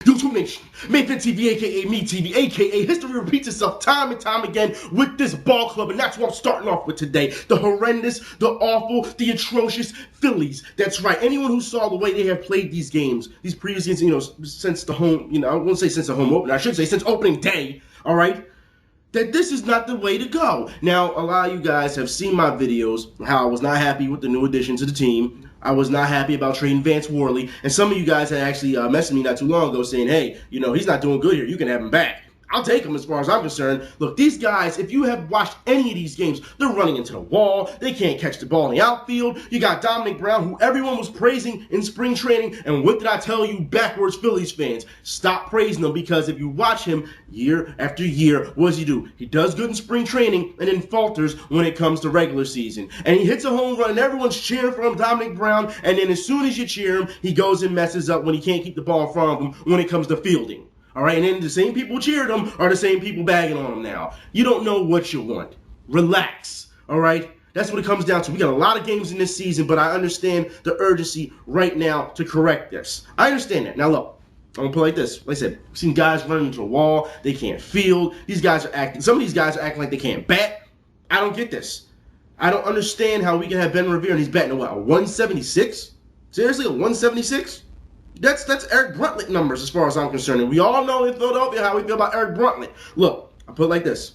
YouTube Nation, Mayfin TV, aka Me TV, aka history repeats itself time and time again with this ball club, and that's what I'm starting off with today. The horrendous, the awful, the atrocious Phillies. That's right. Anyone who saw the way they have played these games, these previous games, since the home, I won't say since the home opener, I should say since opening day, all right? That this is not the way to go. Now, a lot of you guys have seen my videos, how I was not happy with the new addition to the team. I was not happy about trading Vance Worley. And some of you guys had actually messaged me not too long ago saying, hey, he's not doing good here. You can have him back. I'll take him as far as I'm concerned. Look, these guys, if you have watched any of these games, they're running into the wall. They can't catch the ball in the outfield. You got Dominic Brown, who everyone was praising in spring training. And what did I tell you backwards Phillies fans? Stop praising him, because if you watch him year after year, what does he do? He does good in spring training and then falters when it comes to regular season. And he hits a home run and everyone's cheering for him, Dominic Brown. And then as soon as you cheer him, he goes and messes up when he can't keep the ball in front of him when it comes to fielding. All right, and then the same people who cheered him are the same people bagging on him now. You don't know what you want. Relax, all right? That's what it comes down to. We got a lot of games in this season, but I understand the urgency right now to correct this. I understand that. Now, look, I'm going to put it like this. Like I said, I've seen guys running into a wall. They can't field. Some of these guys are acting like they can't bat. I don't get this. I don't understand how we can have Ben Revere and he's batting a 176? Seriously, a 176? That's Eric Bruntlett numbers as far as I'm concerned. And we all know in Philadelphia how we feel about Eric Bruntlett. Look, I put it like this.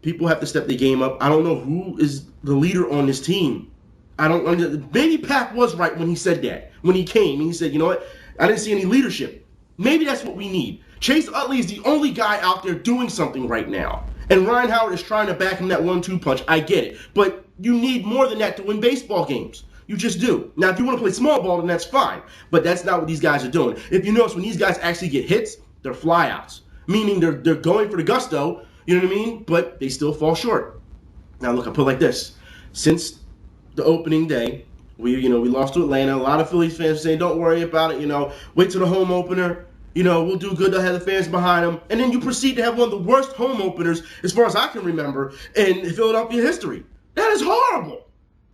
People have to step their game up. I don't know who is the leader on this team. Maybe Pat was right when he said that. When he came and he said, you know what? I didn't see any leadership. Maybe that's what we need. Chase Utley is the only guy out there doing something right now. And Ryan Howard is trying to back him that 1-2 punch. I get it. But you need more than that to win baseball games. You just do. Now, if you want to play small ball, then that's fine. But that's not what these guys are doing. If you notice, when these guys actually get hits, they're flyouts. Meaning they're going for the gusto, you know what I mean? But they still fall short. Now, look, I put it like this. Since the opening day, we lost to Atlanta. A lot of Phillies fans are saying, don't worry about it, wait till the home opener. We'll do good to have the fans behind them. And then you proceed to have one of the worst home openers, as far as I can remember, in Philadelphia history. That is horrible.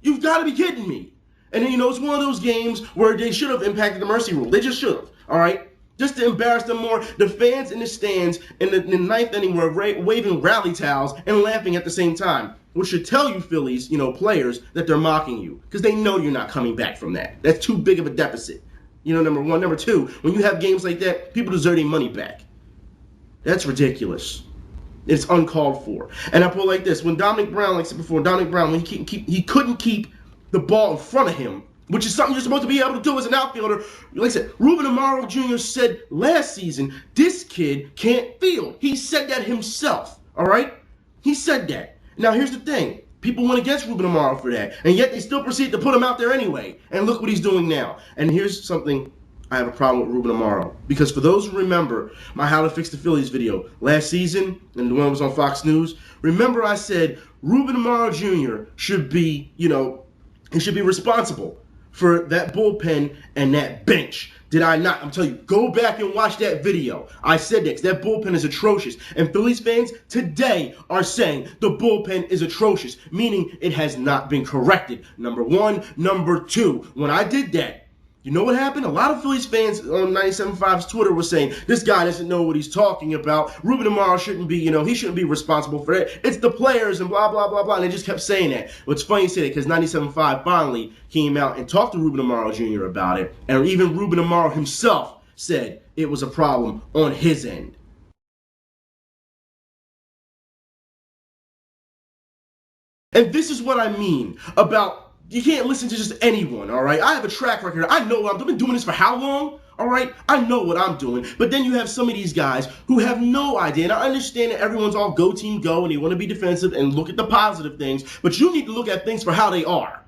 You've got to be kidding me. And then, it's one of those games where they should have impacted the mercy rule. They just should have, all right? Just to embarrass them more. The fans in the stands in the ninth inning were waving rally towels and laughing at the same time, which should tell you Phillies, players, that they're mocking you, because they know you're not coming back from that. That's too big of a deficit. Number one. Number two, when you have games like that, people deserve their money back. That's ridiculous. It's uncalled for. And I put it like this. When Dominic Brown, like I said before, when he couldn't keep the ball in front of him, which is something you're supposed to be able to do as an outfielder. Like I said, Ruben Amaro Jr. said last season, this kid can't field. He said that himself, all right? He said that. Now, here's the thing. People went against Ruben Amaro for that, and yet they still proceed to put him out there anyway. And look what he's doing now. And here's something I have a problem with Ruben Amaro. Because for those who remember my How to Fix the Phillies video last season, and the one that was on Fox News, remember I said Ruben Amaro Jr. should be, he should be responsible for that bullpen and that bench. Did I not? I'm telling you, go back and watch that video. I said that, because that bullpen is atrocious. And Phillies fans today are saying the bullpen is atrocious, meaning it has not been corrected. Number one. Number two, when I did that, you know what happened? A lot of Phillies fans on 97.5's Twitter were saying, this guy doesn't know what he's talking about. Ruben Amaro shouldn't be, he shouldn't be responsible for that. It's the players and blah, blah, blah, blah. And they just kept saying that. What's funny you say that, because 97.5 finally came out and talked to Ruben Amaro Jr. about it. And even Ruben Amaro himself said it was a problem on his end. And this is what I mean about, you can't listen to just anyone, all right? I have a track record. I know what I've been doing this for how long, all right? I know what I'm doing. But then you have some of these guys who have no idea. And I understand that everyone's all go team go and they want to be defensive and look at the positive things. But you need to look at things for how they are.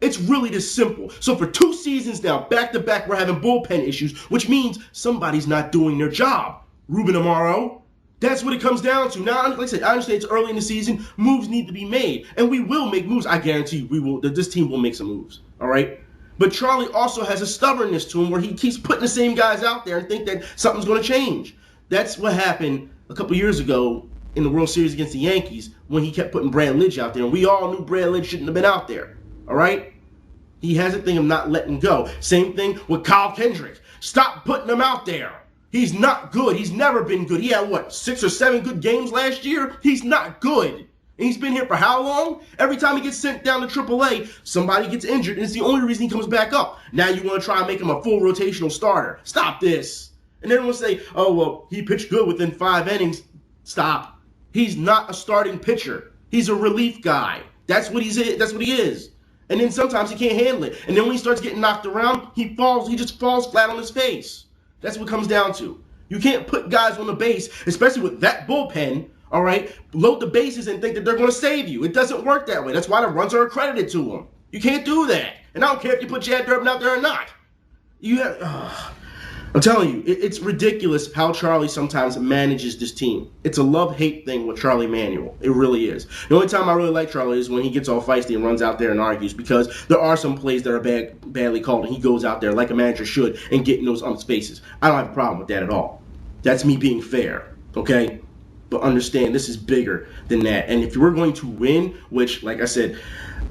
It's really this simple. So for 2 seasons now, back to back, we're having bullpen issues, which means somebody's not doing their job. Ruben Amaro. That's what it comes down to. Now, like I said, I understand it's early in the season. Moves need to be made. And we will make moves. I guarantee you we will. This team will make some moves. All right? But Charlie also has a stubbornness to him where he keeps putting the same guys out there and think that something's going to change. That's what happened a couple years ago in the World Series against the Yankees when he kept putting Brad Lidge out there. And we all knew Brad Lidge shouldn't have been out there. All right? He has a thing of not letting go. Same thing with Kyle Kendrick. Stop putting him out there. He's not good. He's never been good. He had, what, 6 or 7 good games last year? He's not good. And he's been here for how long? Every time he gets sent down to AAA, somebody gets injured, and it's the only reason he comes back up. Now you want to try and make him a full rotational starter. Stop this. And everyone say, oh, well, he pitched good within 5 innings. Stop. He's not a starting pitcher. He's a relief guy. That's what he is. And then sometimes he can't handle it. And then when he starts getting knocked around, he just falls flat on his face. That's what it comes down to. You can't put guys on the base, especially with that bullpen, all right, load the bases and think that they're going to save you. It doesn't work that way. That's why the runs are accredited to them. You can't do that. And I don't care if you put Chad Durbin out there or not. I'm telling you, it's ridiculous how Charlie sometimes manages this team. It's a love-hate thing with Charlie Manuel. It really is. The only time I really like Charlie is when he gets all feisty and runs out there and argues, because there are some plays that are badly called, and he goes out there like a manager should and get in those spaces. I don't have a problem with that at all. That's me being fair, okay? But understand, this is bigger than that. And if we're going to win, which, like I said,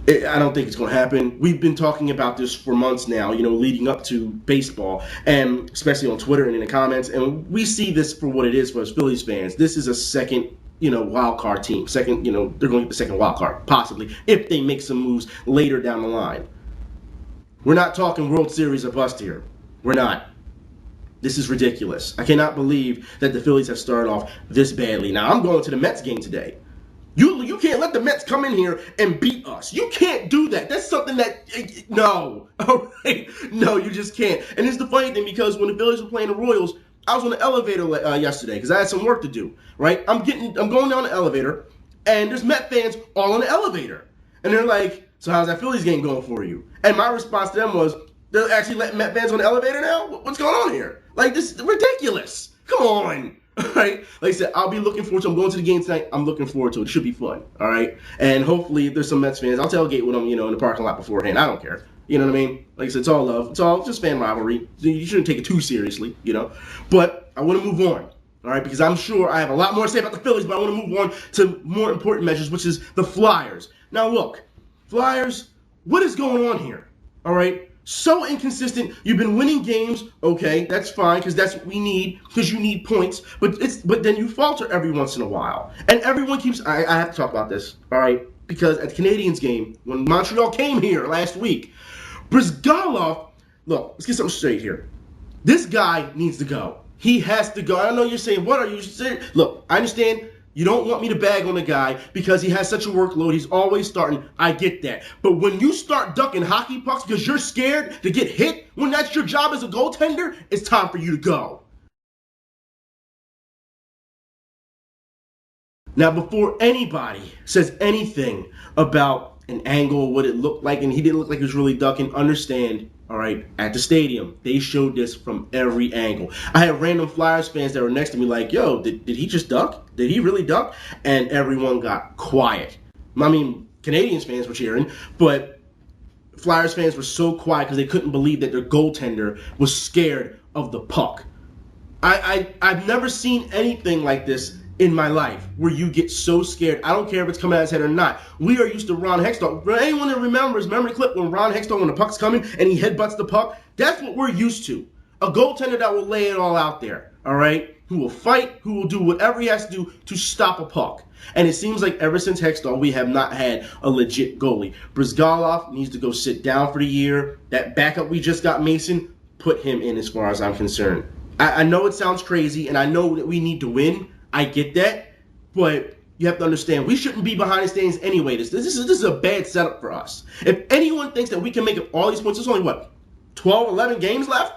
I don't think it's going to happen. We've been talking about this for months now, leading up to baseball, and especially on Twitter and in the comments. And we see this for what it is for us Phillies fans. This is a second, wild card team. Second, they're going to get the second wild card, possibly, if they make some moves later down the line. We're not talking World Series or bust here. We're not. This is ridiculous. I cannot believe that the Phillies have started off this badly. Now, I'm going to the Mets game today. You can't let the Mets come in here and beat us. You can't do that. That's something that, no. All right? No, you just can't. And it's the funny thing, because when the Phillies were playing the Royals, I was on the elevator yesterday because I had some work to do, right? I'm going down the elevator, and there's Met fans all on the elevator. And they're like, so how's that Phillies game going for you? And my response to them was, they're actually letting Met fans on the elevator now? What's going on here? Like, this is ridiculous. Come on. All right? Like I said, I'll be looking forward to it. I'm going to the game tonight. I'm looking forward to it. It should be fun. All right? And hopefully there's some Mets fans. I'll tailgate with them, in the parking lot beforehand. I don't care. You know what I mean? Like I said, it's all love. It's all just fan rivalry. You shouldn't take it too seriously, But I want to move on. All right? Because I'm sure I have a lot more to say about the Phillies, but I want to move on to more important measures, which is the Flyers. Now, look. Flyers, what is going on here? All right? So inconsistent. You've been winning games. Okay, that's fine, because that's what we need, because you need points. But then you falter every once in a while. And everyone keeps... I have to talk about this, all right? Because at the Canadiens game, when Montreal came here last week, Brizgalov... Look, let's get something straight here. This guy needs to go. He has to go. I know you're saying, what are you saying? Look, I understand... You don't want me to bag on the guy because he has such a workload. He's always starting. I get that. But when you start ducking hockey pucks because you're scared to get hit when that's your job as a goaltender, it's time for you to go. Now, before anybody says anything about an angle, what it looked like, and he didn't look like he was really ducking, understand, all right, at the stadium, they showed this from every angle. I had random Flyers fans that were next to me like, yo, did he just duck? Did he really duck? And everyone got quiet. I mean, Canadiens fans were cheering, but Flyers fans were so quiet because they couldn't believe that their goaltender was scared of the puck. I've never seen anything like this in my life where you get so scared. I don't care if it's coming out of his head or not. We are used to Ron Hextall. For anyone that remembers memory clip when Ron Hextall, when the puck's coming and he headbutts the puck, that's what we're used to. A goaltender that will lay it all out there, all right? Who will fight, who will do whatever he has to do to stop a puck. And it seems like ever since Hextall, we have not had a legit goalie. Brizgalov needs to go sit down for the year. That backup we just got, Mason, put him in as far as I'm concerned. I know it sounds crazy, and I know that we need to win. I get that, but you have to understand, we shouldn't be behind the stands anyway. This is a bad setup for us. If anyone thinks that we can make up all these points, there's only, 12, 11 games left?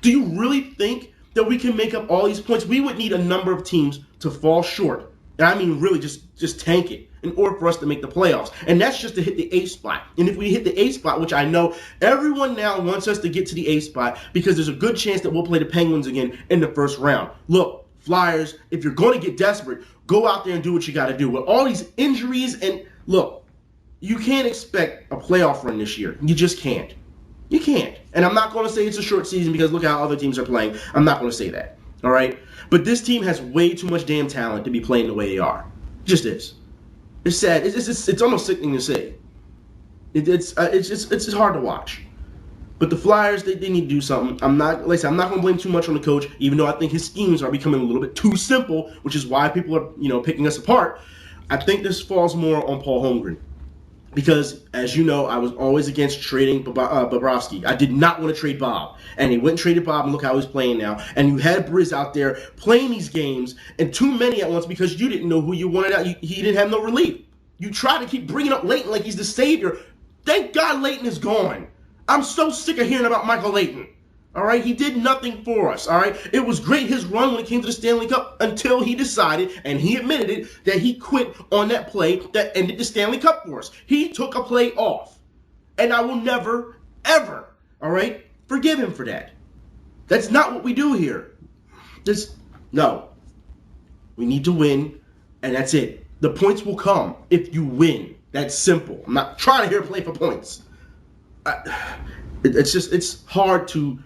Do you really think that we can make up all these points? We would need a number of teams to fall short. And I mean really just tank it in order for us to make the playoffs. And that's just to hit the 8th spot. And if we hit the 8th spot, which I know everyone now wants us to get to the 8th spot because there's a good chance that we'll play the Penguins again in the first round. Look, Flyers, if you're going to get desperate, go out there and do what you got to do. With all these injuries, and look, you can't expect a playoff run this year. You just can't. You can't. And I'm not going to say it's a short season because look how other teams are playing. I'm not going to say that. All right? But this team has way too much damn talent to be playing the way they are. It just is. It's sad. It's almost sickening to say. It's just hard to watch. But the Flyers, they need to do something. I'm not going to blame too much on the coach, even though I think his schemes are becoming a little bit too simple, which is why people are, picking us apart. I think this falls more on Paul Holmgren. Because, as you know, I was always against trading Bobrovsky. I did not want to trade Bob. And he went and traded Bob, and look how he's playing now. And you had Briz out there playing these games, and too many at once because you didn't know who you wanted out. He didn't have no relief. You try to keep bringing up Leighton like he's the savior. Thank God Leighton is gone. I'm so sick of hearing about Michael Leighton. All right, he did nothing for us. All right, it was great his run when it came to the Stanley Cup until he decided, and he admitted it, that he quit on that play that ended the Stanley Cup for us. He took a play off, and I will never, ever, all right, forgive him for that. That's not what we do here. No. We need to win, and that's it. The points will come if you win. That's simple. I'm not trying to hear play for points. It's hard to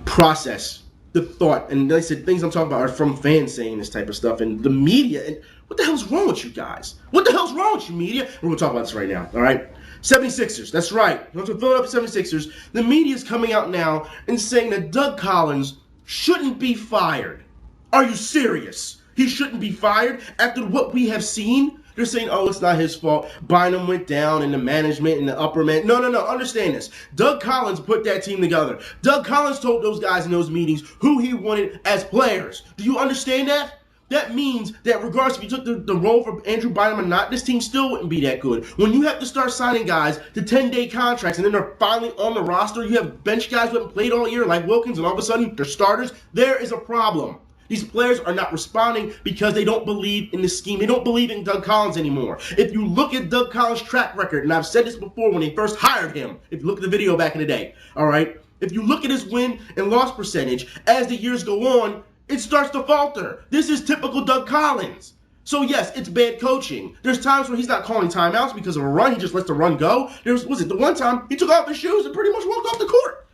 process the thought. And like I said, things I'm talking about are from fans saying this type of stuff. And the media, and what the hell's wrong with you guys? What the hell's wrong with you, media? We're going to talk about this right now, all right? 76ers, that's right. The Philadelphia 76ers, the media is coming out now and saying that Doug Collins shouldn't be fired. Are you serious? He shouldn't be fired after what we have seen? They're saying, oh, it's not his fault. Bynum went down and the management and the upper man. No. Understand this. Doug Collins put that team together. Doug Collins told those guys in those meetings who he wanted as players. Do you understand that? That means that regardless if you took the role for Andrew Bynum or not, this team still wouldn't be that good. When you have to start signing guys to 10-day contracts and then they're finally on the roster, you have bench guys who haven't played all year like Wilkins, and all of a sudden they're starters, there is a problem. These players are not responding because they don't believe in the scheme. They don't believe in Doug Collins anymore. If you look at Doug Collins' track record, and I've said this before when they first hired him, if you look at the video back in the day, all right? If you look at his win and loss percentage, as the years go on, it starts to falter. This is typical Doug Collins. So yes, it's bad coaching. There's times where he's not calling timeouts because of a run. He just lets the run go. The one time he took off his shoes and pretty much walked off the court.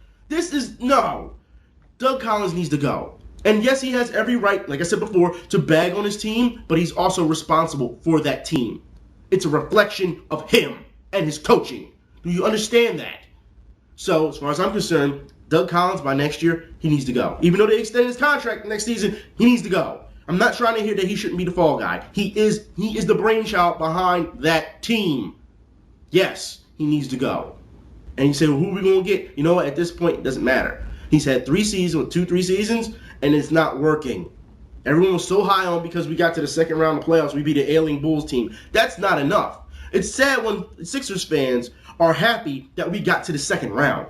No. Doug Collins needs to go. And yes, he has every right, like I said before, to bag on his team, but he's also responsible for that team. It's a reflection of him and his coaching. Do you understand that? So, as far as I'm concerned, Doug Collins, by next year, he needs to go. Even though they extended his contract next season, he needs to go. I'm not trying to hear that he shouldn't be the fall guy. He is the brainchild behind that team. Yes, he needs to go. And you say, well, who are we going to get? You know what? At this point, it doesn't matter. He's had 3 seasons, and it's not working. Everyone was so high on because we got to the second round of playoffs, we beat an ailing Bulls team. That's not enough. It's sad when Sixers fans are happy that we got to the second round.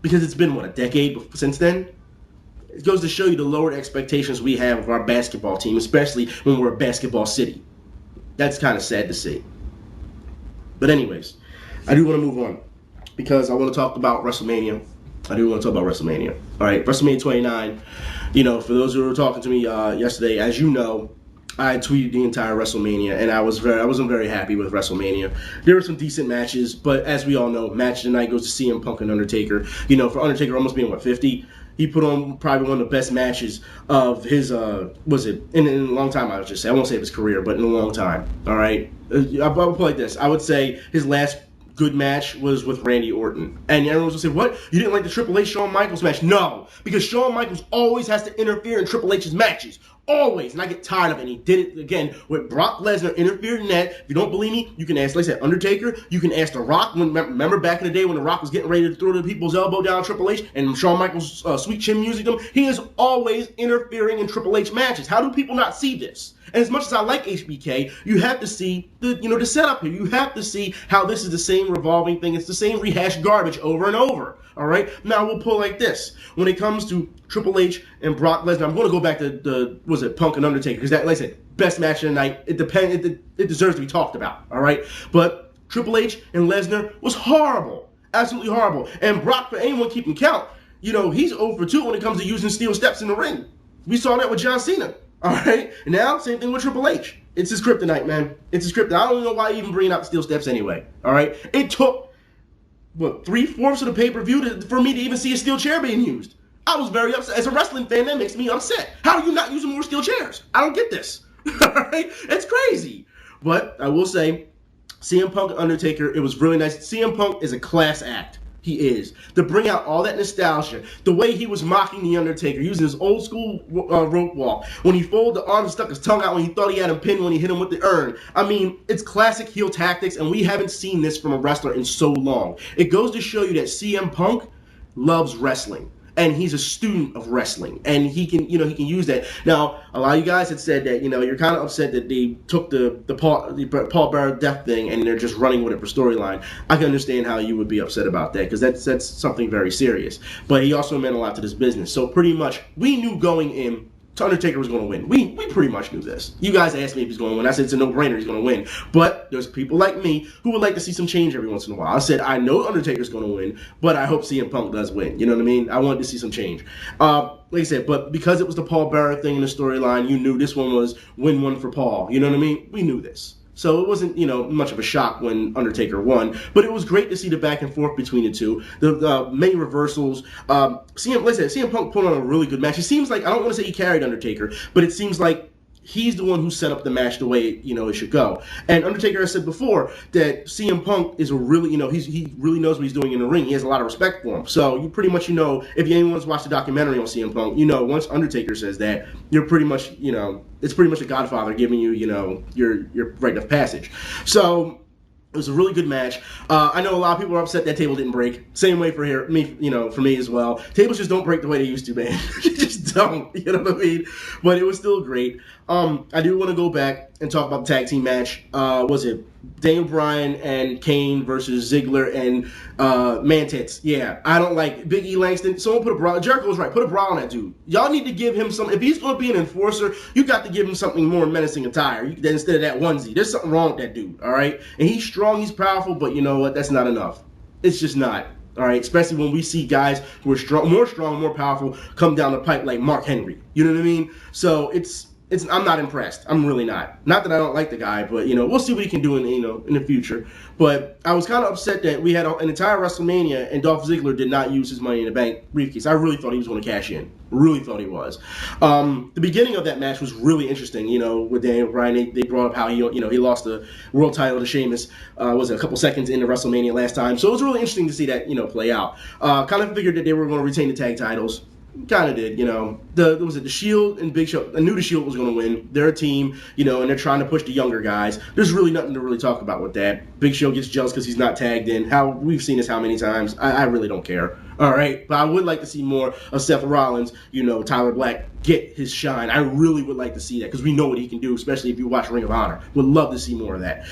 Because it's been, a decade since then? It goes to show you the lowered expectations we have of our basketball team, especially when we're a basketball city. That's kind of sad to see. But anyways, I do want to move on because I want to talk about Wrestlemania. All right, WrestleMania 29. For those who were talking to me yesterday, as you know, I tweeted the entire WrestleMania, and I wasn't very happy with WrestleMania. There were some decent matches, but as we all know, match of the night goes to CM Punk and Undertaker. For Undertaker almost being 50, he put on probably one of the best matches of his in a long time. I would just say, I won't say of his career, but in a long time. All right, I'll put it like this: I would say his last good match was with Randy Orton. And everyone's going to say, what? You didn't like the Triple H Shawn Michaels match? No, because Shawn Michaels always has to interfere in Triple H's matches. Always. And I get tired of it. And he did it again with Brock Lesnar, interfered in that. If you don't believe me, you can ask, like I said, Undertaker. You can ask The Rock. Remember back in the day when The Rock was getting ready to throw the people's elbow down Triple H and Shawn Michaels' sweet chin music them? He is always interfering in Triple H matches. How do people not see this? And as much as I like HBK, you have to see the setup here. You have to see how this is the same revolving thing. It's the same rehashed garbage over and over. All right? Now we'll pull like this. When it comes to Triple H and Brock Lesnar, I'm going to go back to Punk and Undertaker, because that, like I said, best match of the night. It deserves to be talked about. All right? But Triple H and Lesnar was horrible. Absolutely horrible. And Brock, for anyone keeping count, he's 0 for 2 when it comes to using steel steps in the ring. We saw that with John Cena. All right? And now, same thing with Triple H. It's his kryptonite, man. It's his kryptonite. I don't know why even bringing out the steel steps anyway. All right? It took, 3/4 of the pay-per-view for me to even see a steel chair being used. I was very upset. As a wrestling fan, that makes me upset. How are you not using more steel chairs? I don't get this. All right? It's crazy. But I will say, CM Punk and Undertaker, it was really nice. CM Punk is a class act. he is, to bring out all that nostalgia, the way he was mocking The Undertaker, using his old school rope walk, when he folded the arms and stuck his tongue out when he thought he had him pinned when he hit him with the urn. I mean, it's classic heel tactics, and we haven't seen this from a wrestler in so long. It goes to show you that CM Punk loves wrestling. And he's a student of wrestling, and he can use that. Now, a lot of you guys had said that, you're kind of upset that they took the Paul Bearer death thing and they're just running with it for storyline. I can understand how you would be upset about that, because that's something very serious. But he also meant a lot to this business. So pretty much, we knew going in, Undertaker was going to win. We pretty much knew this. You guys asked me if he's going to win. I said it's a no-brainer, he's going to win. But there's people like me who would like to see some change every once in a while. I said, I know Undertaker's going to win, but I hope CM Punk does win. You know what I mean? I wanted to see some change. Like I said, but because it was the Paul Bearer thing in the storyline, you knew this one was win one for Paul. You know what I mean? We knew this. So it wasn't, much of a shock when Undertaker won, but it was great to see the back and forth between the two. The many reversals. CM Punk put on a really good match. It seems like, I don't want to say he carried Undertaker, but it seems like he's the one who set up the match the way it should go. And Undertaker has said before that CM Punk is a really, he really knows what he's doing in the ring. He has a lot of respect for him. So you pretty much, if anyone's watched the documentary on CM Punk, once Undertaker says that, you're pretty much, it's pretty much a Godfather giving you, your rite of passage. So it was a really good match. I know a lot of people are upset that table didn't break. Same way for me as well. Tables just don't break the way they used to, man. They just don't. You know what I mean? But it was still great. I do want to go back and talk about the tag team match. Was it Daniel Bryan and Kane versus Ziggler and Mantix? Yeah, I don't like Big E Langston. Someone put a bra. Jericho was right. Put a bra on that dude. Y'all need to give him some. If he's going to be an enforcer, you got to give him something more menacing attire instead of that onesie. There's something wrong with that dude. All right, and he's strong, he's powerful, but you know what? That's not enough. It's just not. All right, especially when we see guys who are more powerful come down the pipe like Mark Henry. You know what I mean? So I'm not impressed. I'm really not. Not that I don't like the guy, but we'll see what he can do in the future. But I was kind of upset that we had an entire WrestleMania and Dolph Ziggler did not use his Money in the Bank briefcase. I really thought he was going to cash in. Really thought he was. The beginning of that match was really interesting. With Daniel Bryan, they brought up how he lost the world title to Sheamus. Was it a couple seconds into WrestleMania last time? So it was really interesting to see that play out. Kind of figured that they were going to retain the tag titles. Kind of did, the Shield and Big Show. I knew the Shield was going to win. They're a team, and they're trying to push the younger guys. There's really nothing to really talk about with that. Big Show gets jealous because he's not tagged in. We've seen this how many times? I really don't care. All right, but I would like to see more of Seth Rollins, Tyler Black get his shine. I really would like to see that because we know what he can do, especially if you watch Ring of Honor. Would love to see more of that.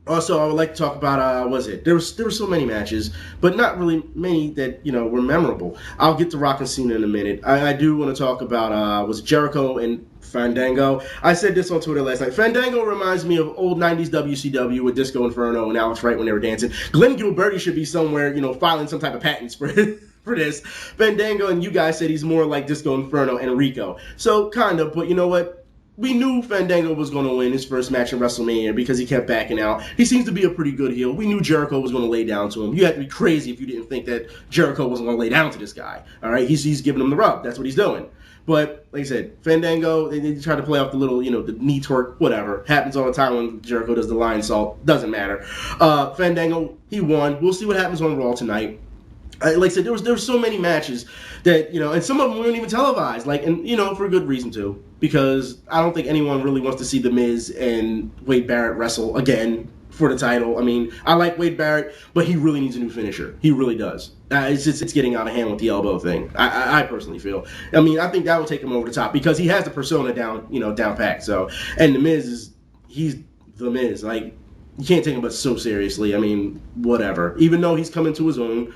Also, I would like to talk about, there were so many matches, but not really many that, were memorable. I'll get to Rock and Cena in a minute. I do want to talk about, Jericho and Fandango. I said this on Twitter last night. Fandango reminds me of old 90s WCW with Disco Inferno and Alex Wright when they were dancing. Glenn Gilberti should be somewhere, filing some type of patents for this. Fandango and you guys said he's more like Disco Inferno and Rico. So, kind of, but you know what? We knew Fandango was going to win his first match in WrestleMania because he kept backing out. He seems to be a pretty good heel. We knew Jericho was going to lay down to him. You had to be crazy if you didn't think that Jericho wasn't going to lay down to this guy. All right, he's giving him the rub. That's what he's doing. But like I said, Fandango, they try to play off the little, the knee twerk, whatever. Happens all the time when Jericho does the lion salt. Doesn't matter. Fandango, he won. We'll see what happens on Raw tonight. Like I said, there was so many matches that, and some of them weren't even televised, for a good reason too. Because I don't think anyone really wants to see The Miz and Wade Barrett wrestle again for the title. I mean, I like Wade Barrett, but he really needs a new finisher. He really does. It's getting out of hand with the elbow thing. I personally feel. I mean, I think that will take him over the top because he has the persona down packed. So, and The Miz he's The Miz. Like, you can't take him but so seriously. I mean, whatever. Even though he's coming to his own,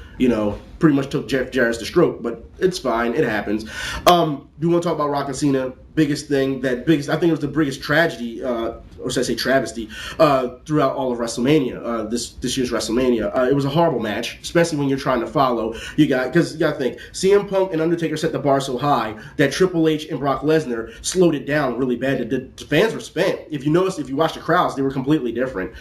pretty much took Jeff Jarrett's the stroke, but it's fine. It happens. Do you want to talk about Rock and Cena? Biggest thing, I think it was the biggest tragedy, or should I say travesty, throughout all of WrestleMania, this year's WrestleMania. It was a horrible match, especially when you're trying to follow. Because you got to think, CM Punk and Undertaker set the bar so high that Triple H and Brock Lesnar slowed it down really bad. The fans were spent. If you notice, if you watch the crowds, they were completely different.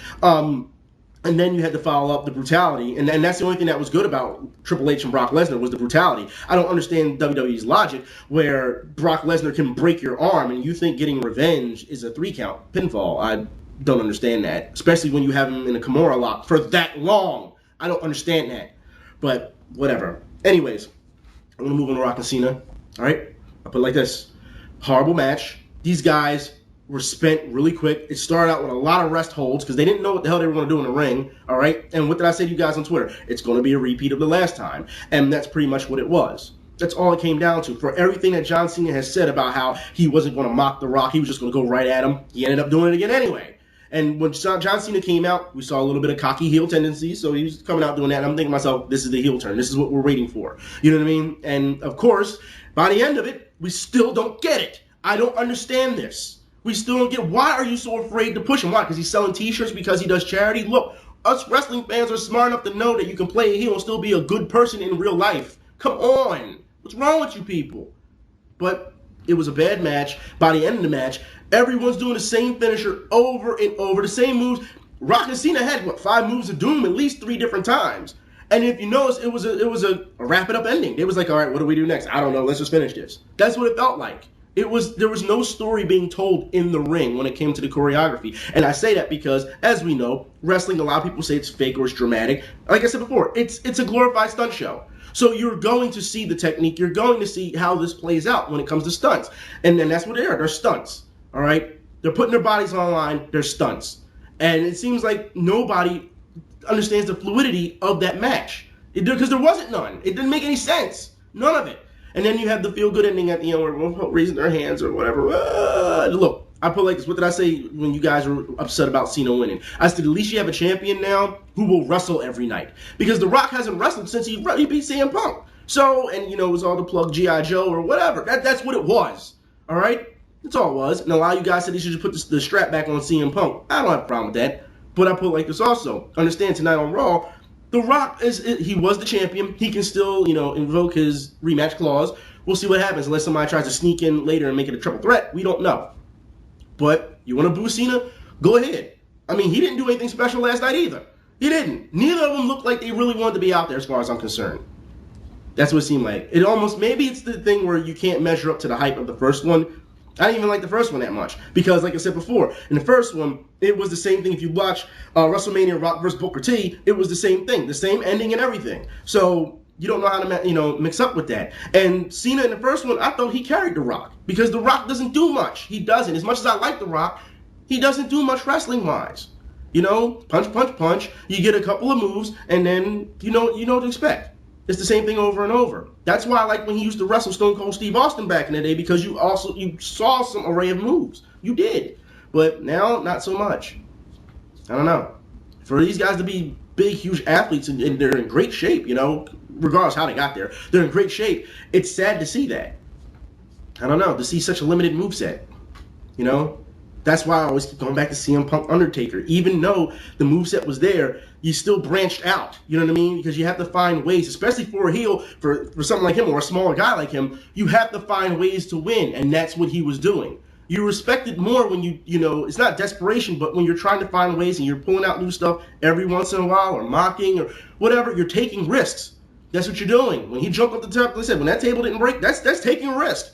And then you had to follow up the brutality. And that's the only thing that was good about Triple H and Brock Lesnar was the brutality. I don't understand WWE's logic where Brock Lesnar can break your arm and you think getting revenge is a 3-count pinfall. I don't understand that. Especially when you have him in a Kimura lock for that long. I don't understand that. But whatever. Anyways, I'm going to move on to Rock and Cena. All right? I'll put it like this. Horrible match. These guys were spent really quick. It started out with a lot of rest holds because they didn't know what the hell they were going to do in the ring. All right? And what did I say to you guys on Twitter? It's going to be a repeat of the last time. And that's pretty much what it was. That's all it came down to. For everything that John Cena has said about how he wasn't going to mock The Rock, he was just going to go right at him, he ended up doing it again anyway. And when John Cena came out, we saw a little bit of cocky heel tendencies, so he was coming out doing that. And I'm thinking to myself, this is the heel turn. This is what we're waiting for. You know what I mean? And, of course, by the end of it, we still don't get it. I don't understand this. We still don't get, why are you so afraid to push him? Why? Because he's selling T-shirts? Because he does charity? Look, us wrestling fans are smart enough to know that you can play a heel and still be a good person in real life. Come on. What's wrong with you people? But it was a bad match. By the end of the match, everyone's doing the same finisher over and over, the same moves. Rock and Cena had, what, 5 moves of doom at least 3 different times. And if you notice, it was a wrap-it-up ending. It was like, all right, what do we do next? I don't know. Let's just finish this. That's what it felt like. There was no story being told in the ring when it came to the choreography. And I say that because, as we know, wrestling, a lot of people say it's fake or it's dramatic. Like I said before, it's a glorified stunt show. So you're going to see the technique. You're going to see how this plays out when it comes to stunts. And then that's what they are. They're stunts. All right? They're putting their bodies online. They're stunts. And it seems like nobody understands the fluidity of that match. Because there wasn't none. It didn't make any sense. None of it. And then you have the feel-good ending at the end where everyone's raising their hands or whatever. Look, I put it like this. What did I say when you guys were upset about Cena winning? I said, at least you have a champion now who will wrestle every night. Because The Rock hasn't wrestled since he beat CM Punk. So, and you know, it was all the plug G.I. Joe or whatever. That's what it was. All right? That's all it was. And a lot of you guys said he should just put the strap back on CM Punk. I don't have a problem with that. But I put it like this also. Understand, tonight on Raw, The Rock, he was the champion. He can still, you know, invoke his rematch clause. We'll see what happens unless somebody tries to sneak in later and make it a triple threat. We don't know. But you want to boo Cena? Go ahead. I mean, he didn't do anything special last night either. He didn't. Neither of them looked like they really wanted to be out there as far as I'm concerned. That's what it seemed like. It almost, maybe it's the thing where you can't measure up to the hype of the first one. I didn't even like the first one that much. Because, like I said before, in the first one, it was the same thing. If you watch WrestleMania Rock vs. Booker T, it was the same thing. The same ending and everything. So you don't know how to, you know, mix up with that. And Cena in the first one, I thought he carried The Rock. Because The Rock doesn't do much. He doesn't. As much as I like The Rock, he doesn't do much wrestling-wise. You know, punch, punch, punch. You get a couple of moves, and then you know what to expect. It's the same thing over and over. That's why I like when he used to wrestle Stone Cold Steve Austin back in the day, because you saw some array of moves. You did. But now, not so much. I don't know. For these guys to be big, huge athletes, and they're in great shape, you know, regardless how they got there, they're in great shape. It's sad to see that. I don't know, to see such a limited moveset, you know? That's why I always keep going back to CM Punk Undertaker. Even though the moveset was there, you still branched out. You know what I mean? Because you have to find ways, especially for a heel, for something like him or a smaller guy like him, you have to find ways to win, and that's what he was doing. You respect it more when you know, it's not desperation, but when you're trying to find ways and you're pulling out new stuff every once in a while or mocking or whatever, you're taking risks. That's what you're doing. When he jumped up the top, like I said, when that table didn't break, that's taking a risk.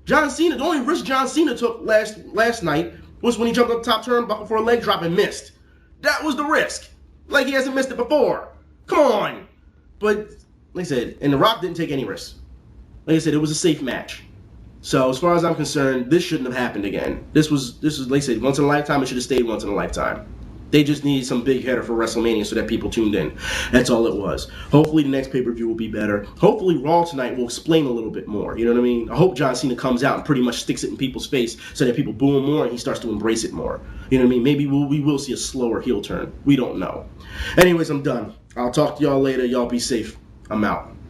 John Cena, the only risk John Cena took last night was when he jumped up the top turnbuckle for a leg drop and missed. That was the risk. Like he hasn't missed it before. Come on. But, like I said, and The Rock didn't take any risks. Like I said, it was a safe match. So, as far as I'm concerned, this shouldn't have happened again. This was, like I said, once in a lifetime. It should have stayed once in a lifetime. They just needed some big header for WrestleMania so that people tuned in. That's all it was. Hopefully the next pay-per-view will be better. Hopefully Raw tonight will explain a little bit more. You know what I mean? I hope John Cena comes out and pretty much sticks it in people's face so that people boo him more and he starts to embrace it more. You know what I mean? Maybe we will see a slower heel turn. We don't know. Anyways, I'm done. I'll talk to y'all later. Y'all be safe. I'm out.